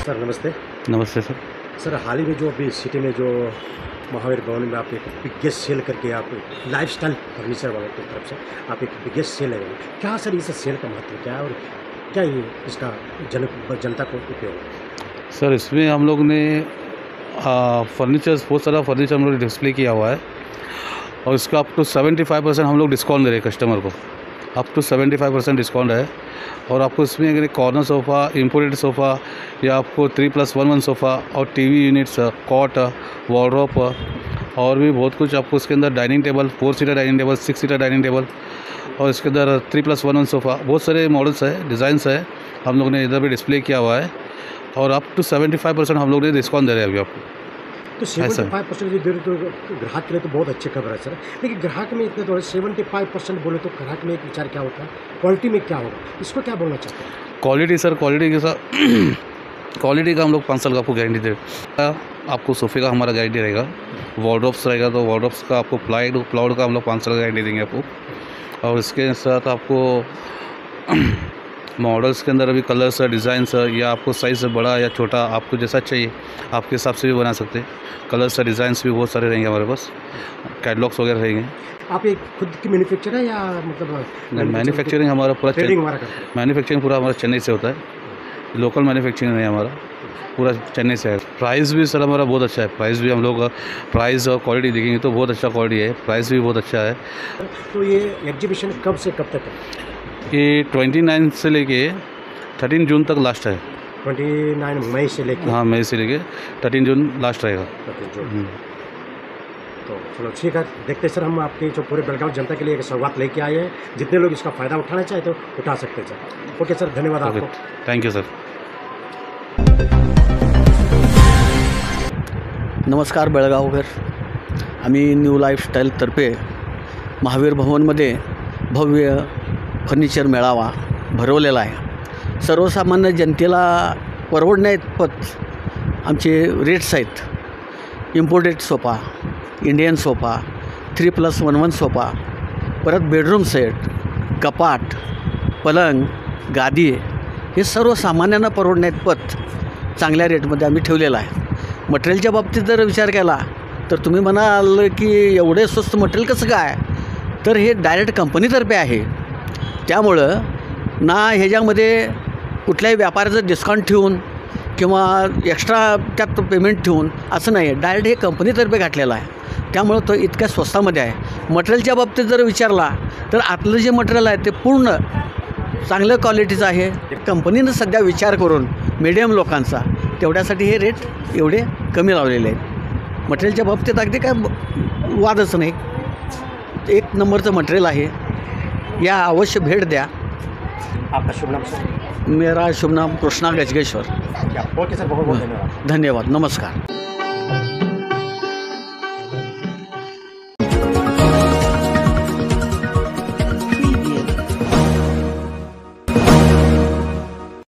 Sir नमस्ते। नमस्ते sir. Sir हाल ही में जो अभी सिटी में जो महावीर भवन में आप एक बिगेस्ट सेल करके आप लाइफस्टाइल फर्नीचर वालों की तरफ से आप एक बिगेस्ट सेल है, क्या सर इस सेल का महत्व क्या है और क्या ये इसका जनता को उपयोग है? सर इसमें हम लोग ने फर्नीचर्स बहुत सारा फर्नीचर हम लोग डिस्प्ले किया हुआ है और इसका अप टू 75% हम लोग डिस्काउंट दे रहे हैं कस्टमर को। अप टू 75% डिस्काउंट है और आपको इसमें अगर कॉर्नर सोफ़ा, इम्पोर्टेड सोफ़ा या आपको 3+1 सोफ़ा और टीवी यूनिट्स, कॉट, वॉर्डरोब और भी बहुत कुछ आपको इसके अंदर dining table, 4 seater dining table, 6 seater dining table और इसके अंदर 3+1 सोफ़ा, बहुत सारे मॉडल्स है, डिज़ाइंस है, हम लोग ने इधर भी डिस्प्ले किया हुआ है और अप टू 75% हम लोग ने डिस्काउंट दे रहे हैं अभी आपको। तो 75% जो दे रहे तो ग्राहक के लिए तो बहुत अच्छी खबर है सर, लेकिन ग्राहक में इतने थोड़े 75% बोले तो ग्राहक में एक विचार क्या होता है, क्वालिटी में क्या होगा, इसको क्या बोलना चाहते हैं? क्वालिटी सर, क्वालिटी के साथ क्वालिटी का हम लोग 5 साल का आपको गारंटी दे रहे हैं। आपको सोफ़े का हमारा गारंटी रहेगा, वार्डरोब्स रहेगा तो वार्डरोब्स का आपको प्लाउड का हम लोग 5 साल का गारंटी देंगे आपको। और इसके साथ आपको मॉडल्स के अंदर अभी कलर्स है, डिज़ाइंस है या आपको साइज़ बड़ा या छोटा आपको जैसा चाहिए आपके हिसाब से भी बना सकते हैं। कलर्स है, डिज़ाइंस भी बहुत सारे रहेंगे हमारे पास, कैटलॉग्स वगैरह रहेंगे। आप एक खुद की मैन्युफैक्चर है या मतलब मैन्युफैक्चरिंग हमारा पूरा मैन्युफैक्चरिंग पूरा हमारा चेन्नई से होता है, लोकल मैन्युफैक्चरिंग नहीं हमारा, पूरा चेन्नई से है। प्राइस भी सर हमारा बहुत अच्छा है, प्राइस भी हम लोग प्राइस और क्वालिटी देखेंगे तो बहुत अच्छा क्वालिटी है, प्राइस भी बहुत अच्छा है। तो ये एग्जीबिशन कब से कब तक है? ये 29 से लेके 13 जून तक लास्ट है। 29 मई से लेके, हाँ मई से लेके 13 जून लास्ट रहेगा। तो चलो ठीक है, देखते सर हम आपके जो पूरे बेलगांव जनता के लिए एक सौगात लेके आए हैं, जितने लोग इसका फ़ायदा उठाना चाहे तो उठा सकते हैं सर। ओके सर, धन्यवाद आपको। Thank you sir. नमस्कार बेळगावकर, आम्ही न्यू लाईफस्टाईलतर्फे महावीर भवनमध्ये भव्य फर्निचर मेळावा भरवलेला आहे। सर्वसामान्य जनतेला परवडण्याइतपत आमचे रेट्स आहेत। Imported sofa, Indian sofa, 3+1 sofa, परत बेडरूम सेट, कपाट, पलंग, गादी हे सर्वसामान्यांना परवडण्याइतपत चांगल्या रेटमध्ये आम्ही ठेवलेलं आहे। मटेरियलच्या बाबतीत जर विचार केला तर तुम्ही म्हणाल की एवढे स्वस्त मटेरियल कसं काय, तर हे डायरेक्ट कंपनीतर्फे आहे, त्यामुळं ना ह्याच्यामध्ये कुठल्याही व्यापाऱ्याचं डिस्काउंट ठेवून किंवा एक्स्ट्रा त्यात पेमेंट ठेवून असं नाही आहे, डायरेक्ट हे कंपनीतर्फे घातलेलं आहे, त्यामुळं तो इतक्या स्वस्तामध्ये आहे। मटेरियलच्या बाबतीत जर विचारला तर आतलं जे मटेरियल आहे ते पूर्ण चांगल्या क्वालिटीचं आहे। कंपनीनं सध्या विचार करून मीडियम लोकांचा तेवढ्यासाठी हे रेट एवढे कमी लावलेले आहेत। मटेरियलच्या बाबतीत अगदी काय वादच नाही, एक नंबरचं मटेरियल आहे, या अवश्य भेट द्या। आपका शुभ नाम सर? मेरा शुभ नाम कृष्णा गजगेश्वर। ओके सर, बहुत बहुत धन्यवाद। धन्यवाद, नमस्कार।